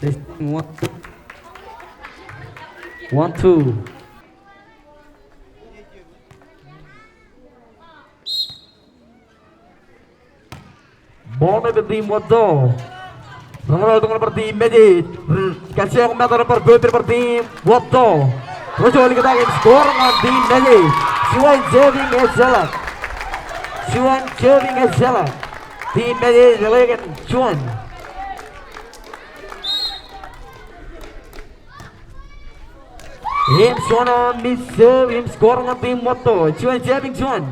Testing one, two. 1, 2. Bola per team Watto. Ronaldo dengan per team Medit. Kasih yang meter per team Watto. Terus balik kita akan skor dengan tim Medit. Cuan Jeving Ezelat. Cuan Jeving Ezelat. Tim Medit lagi Cuan. Him Cuan miss him skor dengan tim Watto. Cuan Jeving Cuan.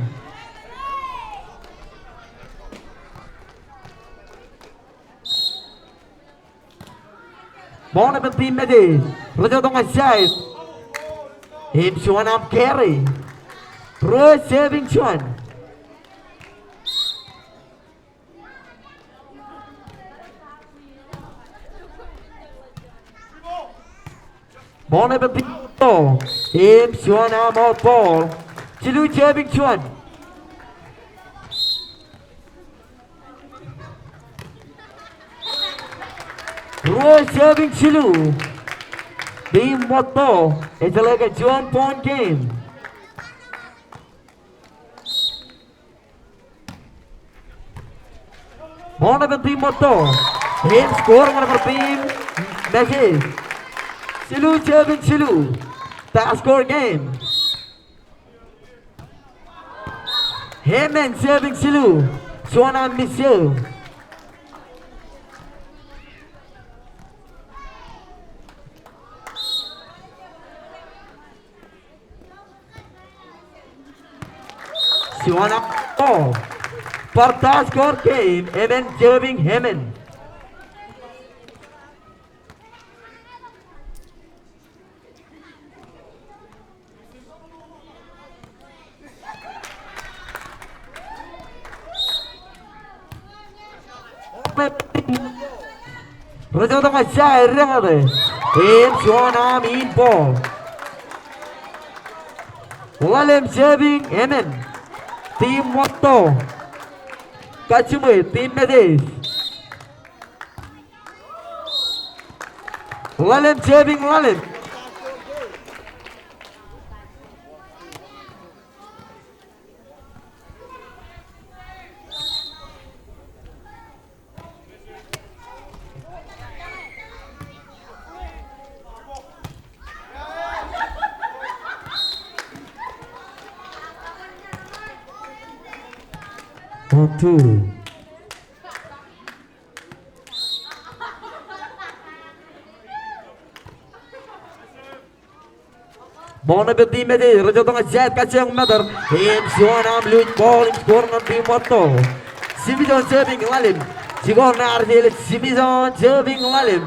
Bola per team Medit. Raja dengan Syed. Him Chuan up carry. Terus saving Chuan. Bola per team. Him Chuan up out ball. Chilu saving Chuan. Terus saving Chilu. Team Watto, it's like a 1-point game. Bola per team Watto. Him scoring on per team Messi. Chilu serving Chilu. That score game. Him and serving Chilu. Chuana Michel. Chuan up ball. Parta score game. Evan serving Hemen. Raja dengan Syed ada. Him Chuan up in ball. Walem serving Hemen. Team Watto. Kacumai, Team Medis. Lalem saving Lalem. One, two. Bola per team Medis. Raja dengan Syed kasih yang meter. Him Chuan am loose ball. Him score dengan team Watto. Simison serving Lalem. Sigor na Arjil. Simison serving Lalem.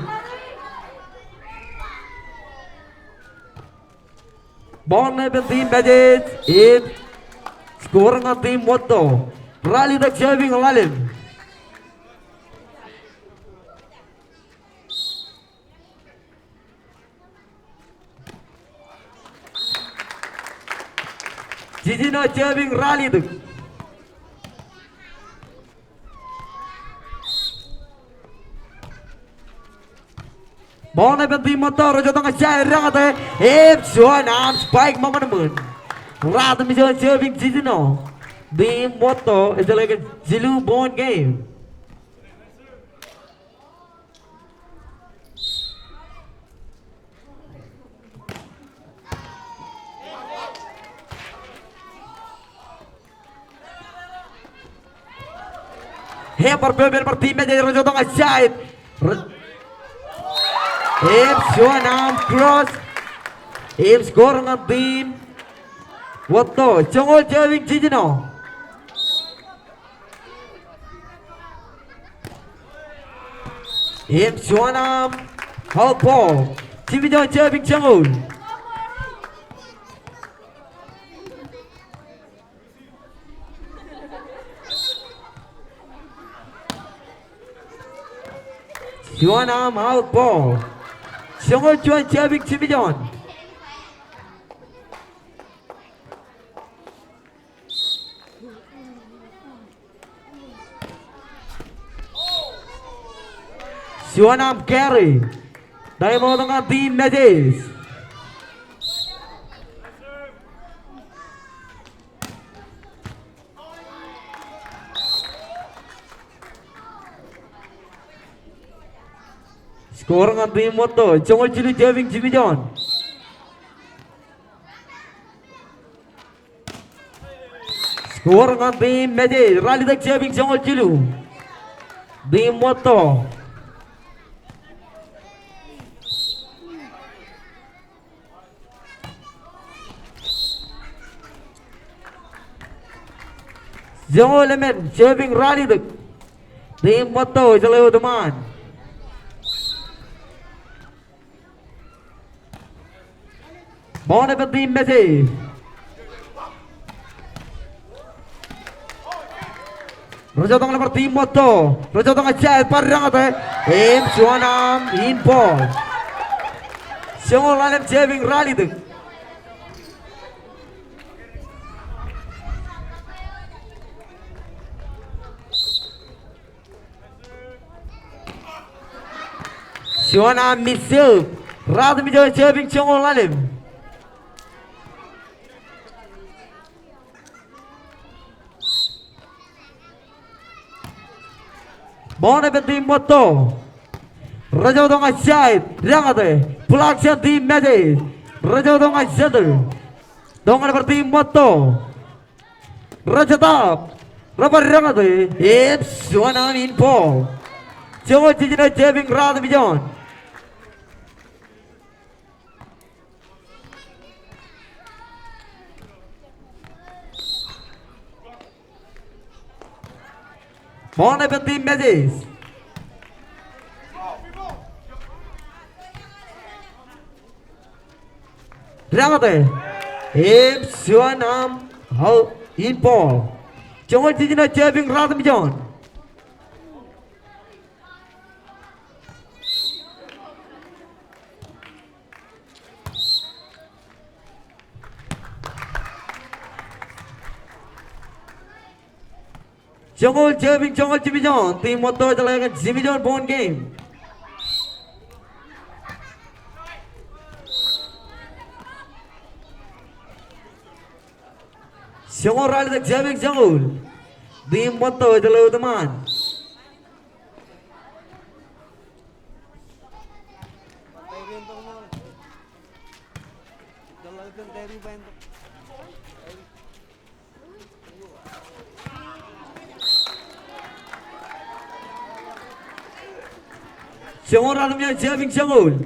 Bola per team Medis. Him score dengan team Watto. Rally the serving Lalem. Jijino serving Rally the. Bola per team Watto. Raja dengan Syed rangate. Him Chuan am spike momentum. Rata Mission serving Jijino. Team Watto is like a Zilu born game. Here for team Medit. Raja dengan Syed. Him Chuan arm cross. Him score dengan team Watto. Chongol serving Jijino. Him Chuan arm out ball. Simison serving Chongol. Chuan arm out ball. Chongol Chuan serving Simison. Chuan arm carry. Time out ng Team Medis. Skor ng Team Moto, Chongol Chilu Javing Jimmy John. Skor ng Team Medis, Rally Dak Javing Chongol Chilu. Team Moto. Chongol Element, Javing Rally Dak. Team Moto, Jaleo Daman. Ball dapat Team Messi. Rojo tong nomor Team Moto. Rojo tong aja parang ate. Team Suanam in ball. Siang lalim Javing Rally tu. Suanam misil. Radu mijo Javing siang lalim. Ball dapat Team Moto. Raja dong ajait, rangate. Pelaksana Team Medis. Raja dong ajait. Dong dapat Team Moto. Raja tap. Rabar rangate. Ips Suanam in ball. Coba cincin Javing Radu Bijon. Ball dapat Team Medis. Rangate. Ips Suanam in ball. Coba cincin Javing Radu Bijon. Jongol Javing Jongol Jimmy John. Team Moto jalankan Jimmy John bone game. Jongol Rally Dak Javing Jongol. Team Moto jalan teman. Jongol Rally Javing Jongol.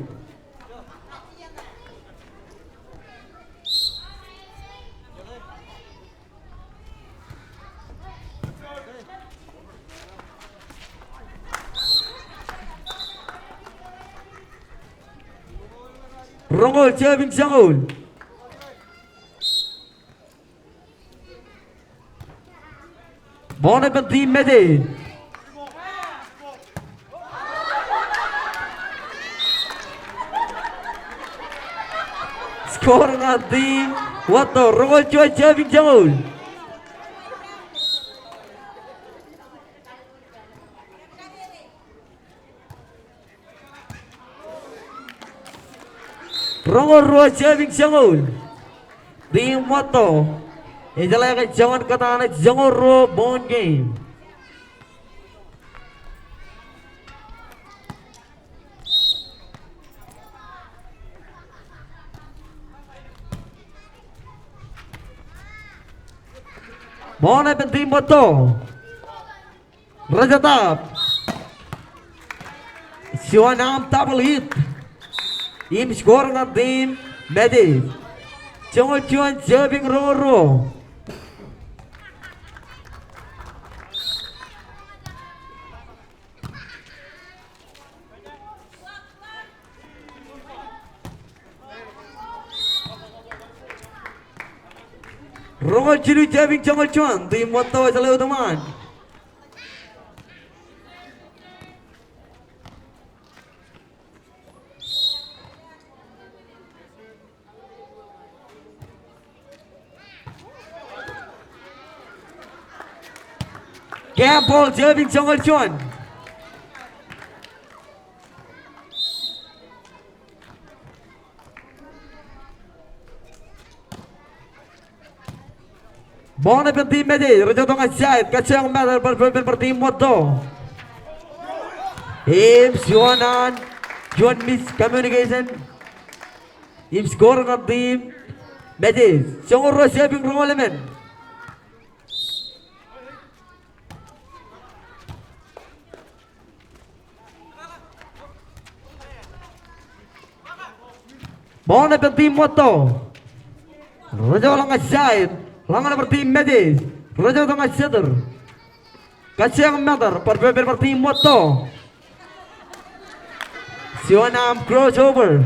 Rongol Javing Jongol. Ball dapat Team Medis. Skor ng Team Moto. Rongol Javing Jongol. Rongol Javing Jongol. Team Moto. Ijalakan jangan kata Jongol bone game. Ball dapat Team Moto. Raja tap. Suanam double hit. Im skor ng Team Medis. Jongol Javing Roro. Rongol Chilu Javing Jongol Chuan. Team Moto jalan teman. Camp ball Javing Jongol Chuan. Bona per team Medi, Rajoto Ngasait, Kacang Matter per team Moto. Im Juanan, Juan miscommunication. Im score ng team Medi, Siyong receiving from element. Bona per team Moto. Rajoto Ngasait. Langan per team Medi, Rajoto Ngasait. Kacang Matter per team Moto. Siwanam crossover.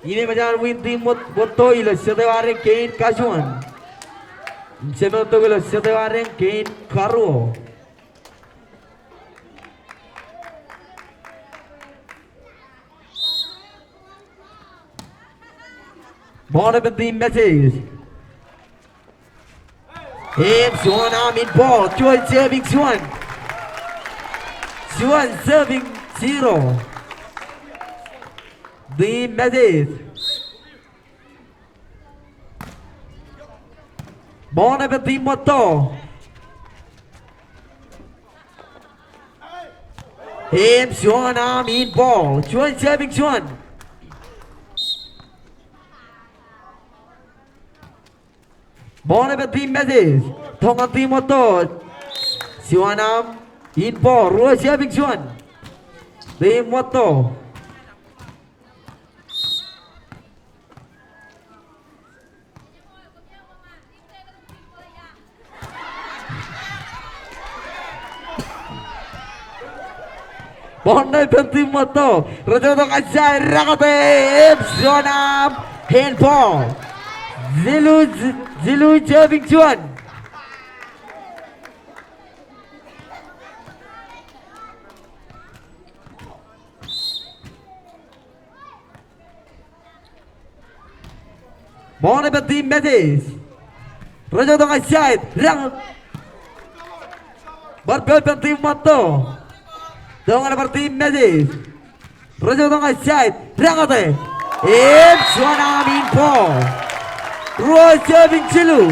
Ini macam win team Moto ilas seteware Kane Kasuan. Semoto ilas seteware Kane Karuo. Ball of the message. Siwanam in ball. Chuan serving Siwan. Siwan serving 0. The message. Ball of the Moto. Siwanam in ball. Chuan serving Siwan. Ball of the message. Tongan team Moto. Siwanam in ball. Ruas serving Siwan. The Moto. Bonai penting Moto. Rajoto Ngasait Rakate. Siwanam handball. Zilu serving Siwan. Bonai penting Medis. Rajoto Ngasait Rak. Berbel penting Moto. Dengan seperti Medis. Rajoto Ngasait Rakate. Siwanam info. Roy serving Zilu.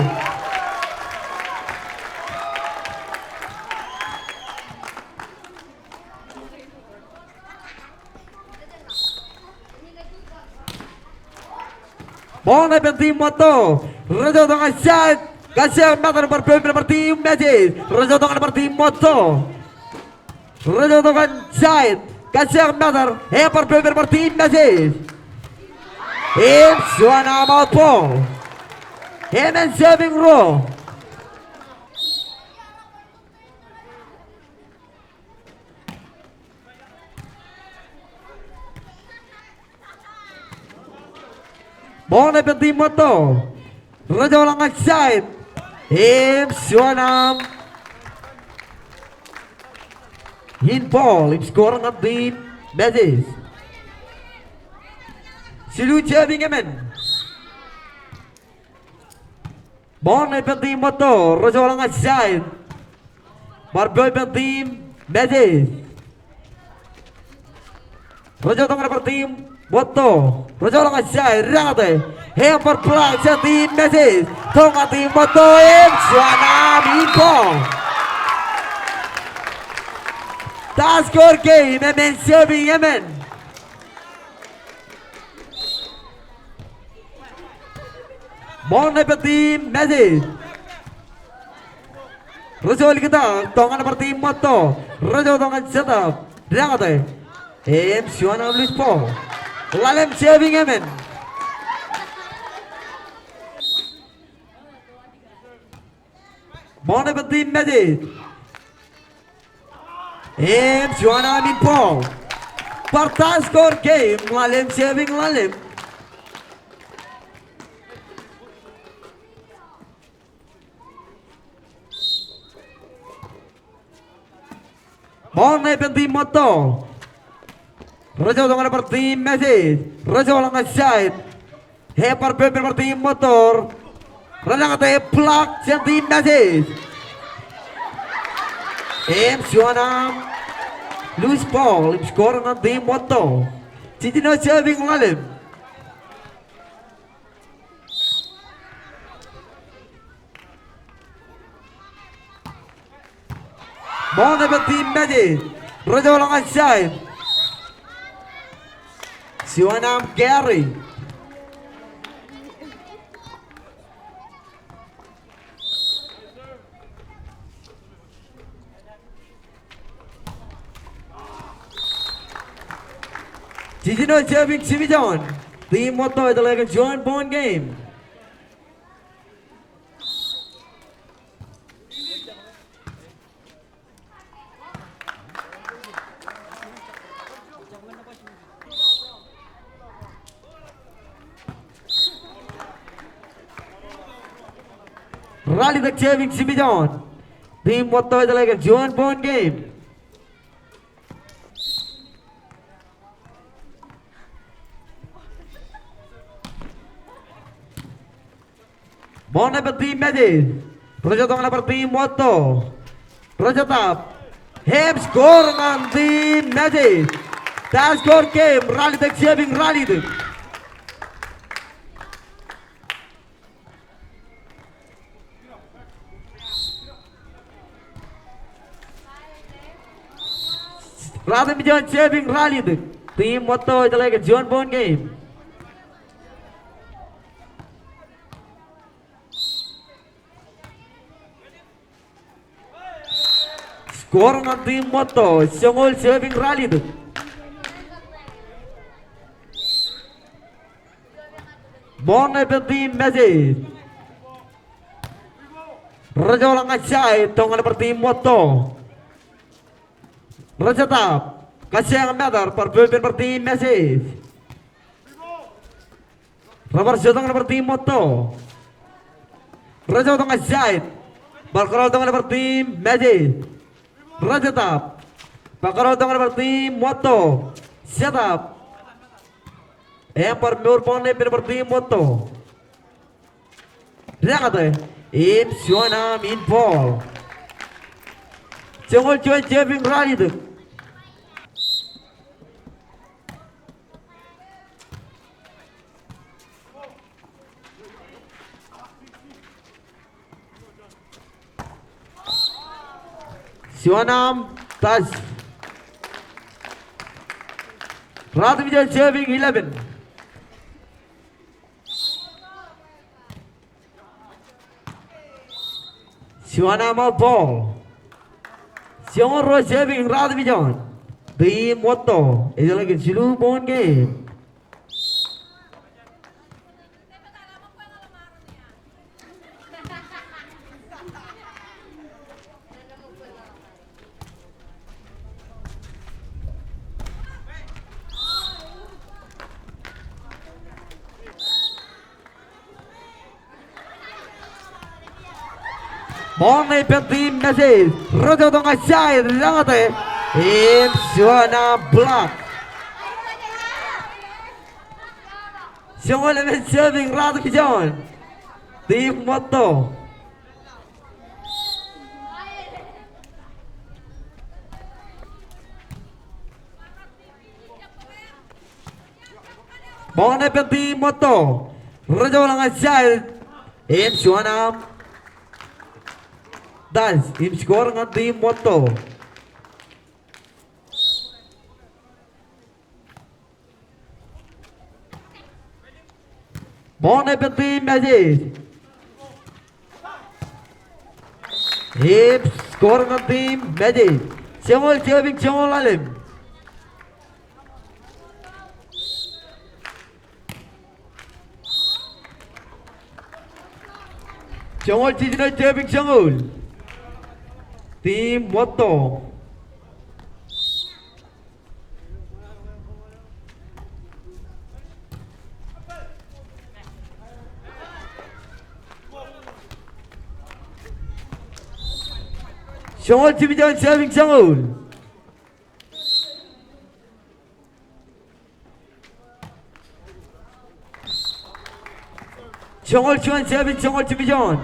Bonai penting Moto. Rajoto Ngasait. Kasih matar seperti Medis. Rajoto seperti Moto. Rajoto Ngasait. Kasih matar seperti Medis. Siwanam outball. Hemen serving row. Bonai penting Moto. Rajoto Ngasait. Siwanam. In ball. Skor ng team Medis. Zilu serving Hemen. Bonai penting Moto. Rajoto Ngasait. Barboy penting Medis. Rajoto penting Moto. Rajoto Ngasait Rakate. Hamper plug sa team Medis. Tonga team Moto. Siwanam info. Task score game. Hemen serving Hemen. Bonai penting Medis. Rajoto kita. Tonga seperti Moto. Rajoto Ngasait Rakate. Siwanam Luis Paul. Lalem serving Hemen. Bonai penting Medis. Siwanam info. Parta score game. Lalem serving Lalem. Bonai penting Moto. Rajoto seperti Medis. Rajoto Ngasait. Hamper seperti motor. Rakate plug sa team Medis. Siwanam Luis Paul. Skor ng team Moto. Sitino serving Lalim. Money for Team Magic. Raja ulangan side. Siwanam Gary. Jijino Javik Sivijon. Team Moto ito like a joint bone game. Rally the Javik Sivijon. Team Moto ito like a joint bone game. Money for Team Magic. Raja tong per Team Moto. Raja tap. Hem score ng Team Magic. That score game. Rally the Javik rally the. Rather than John Javik rally the. Team Moto ito like a joint bone game. Score ng Team Moto, Siongol Javik rally do. Money for Team Magic. Raja ulang ngacai, tongan per Team Moto. Raja tap, kasih yang meter per Team Magic. Rabar jodong per Team Moto. Raja ulang ngacai, berkerol tongan per Team Magic. Raja tap. Pakaraw tong per Team Moto. Set up. Per mur pone per Team Moto. Rakate. Im Shonam in ball. Jongol join Javik rally do. Siwanam Taj. Radhavijan Javik 11. Siwanam out ball. Siongoro Javik Radhavijan. Team Moto. Itu lagi julu bone game. Money for Team Magic. Raja tong ngacai rangate. Im Siwana block. Siongol event serving Radhavijan. Team Moto. Money for Team Moto. Raja ulang ngacai. Im Siwana Das, im score ng Team Moto. Money for Team Magic. Im score ng Team Magic. Siongol Javik Siongol Alim. Siongol Jijino Javik Siongol. Team Moto. Siongol Jivijan Javik Siongol. Siongol Chuan Javik Siongol Jivijan.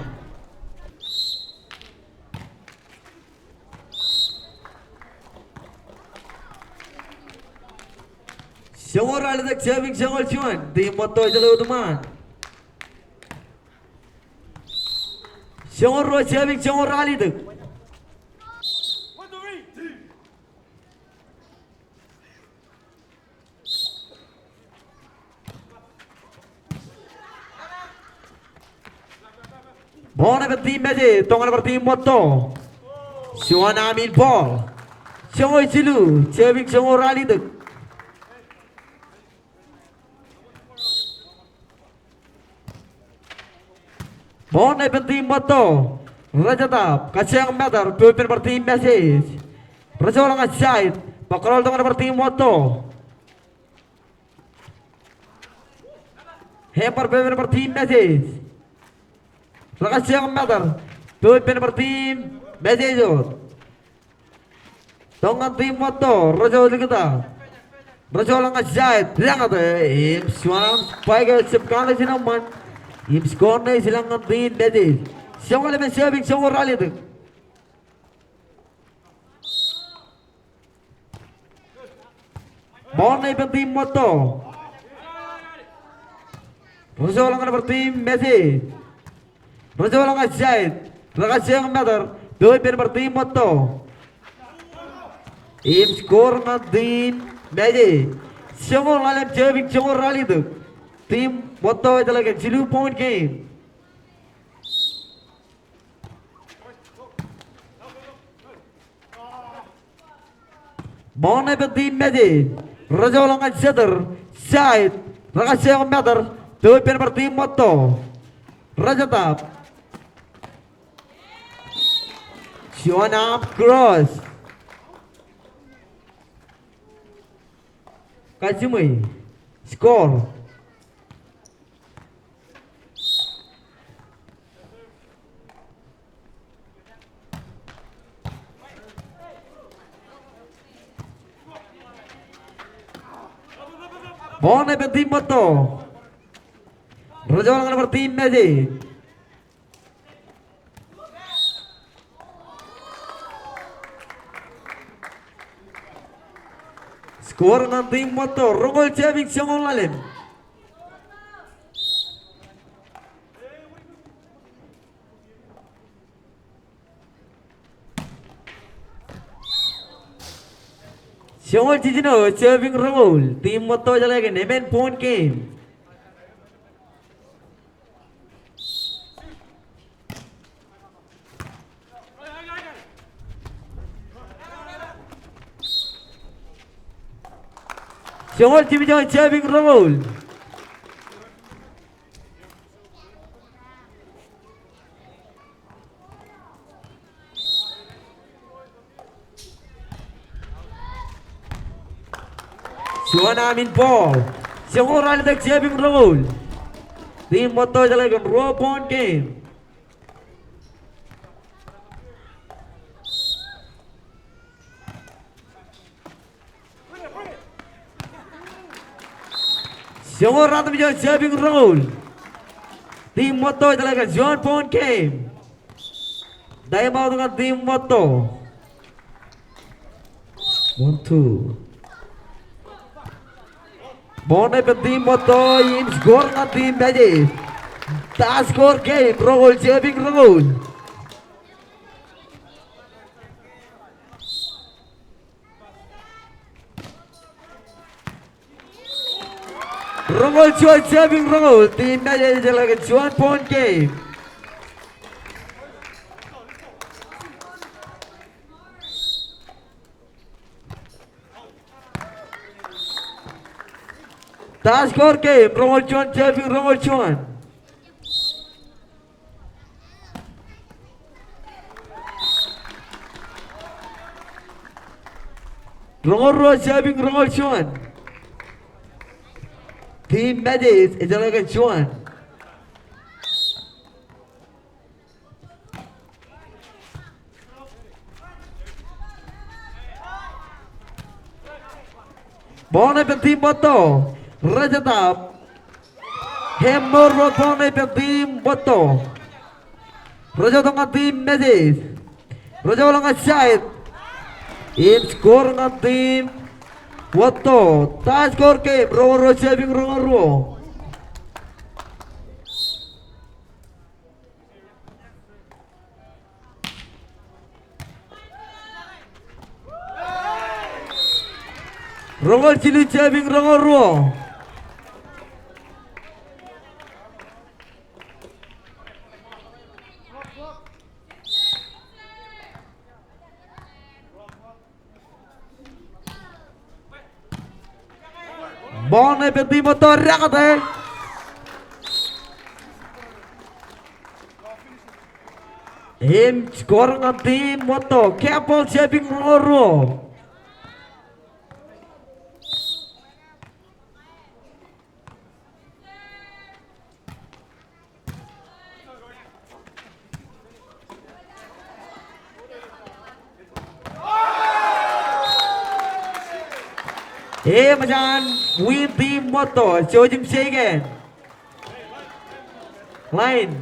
Siongol Ralidak Javik Siongol Chuan. Team Moto jalo teman. Siongol Ro Javik Siongol Ralidak. Ball ng Team Magic. Tongan ng Team Moto. Siwan Amin ball. Siyong Jilu. Cheving Siyong Ralidag. Ball ng Team Moto. Rajatap. Kasyang Matter. Pupin ng Team Magic. Raja lang side. Pakrol tongan ng Team Moto. Hempar pupin ng Team Magic. Kasyang Matter. Pupin ng Team Magic. Tongan Team Moto. Raja ligata. Raja lang side. Liang ate. Siwan paiga sipkan lang sinaman. Score na silang Team Magic. Siyong alam serving siyong Ralidag. Ball na ibang Team Moto. Raja lang ng Team Magic. Raja lang side. Raja ang Matter. Pupin ng Team Moto. Score ng Team Magic. Siyong alam serving siyong Ralidag. Team Moto ay talaga 0-point game. Ball na ibang Team Magic. Raja lang ang setter. Side. Raja ang Matter. Pupin ng Team Moto. Raja tap. Siwan up cross. Kajumay. Score. Ball na ibang Team Moto. Raja lang ng Team Magic. Score ng Team Moto. Rungol Cheving siyang lalim. Siyong Jijino. Cheving Rungol. Team Moto talaga 11-point game. Siyong Jijino. Cheving Rungol. Siwan Amin ball. Siyong Ralidag Cheving Rungol. Team Moto talaga 2-point game. Siyong Ralidag Cheving Rungol. Team Moto talaga 1-point game. Dahil mau dengan Team Moto. 1-2. Ball na ibang Team Moto. Score ng Team Magic. Taas score game. Rungol Cheving Rungol. Rungol Cheving Rungol. Team Magic talaga 1-point game. Taas score game. Rungol Cheving Rungol Chuan. Rungol Cheving Rungol Chuan. Team Magic talaga Chuan. Ball na ibang Team Moto. Raja tap. Hemor ball na ibang Team Moto. Raja tong Team Magic. Raja walang side. Score ng Team Moto. Taas score game. Rungol Cheving Rungol. Rungol Cheving Rungol. Bone per team Motto Rakate. Skor ng team Motto Keppel Shaping Loro. Majan win team Motto Chojim Shaken Line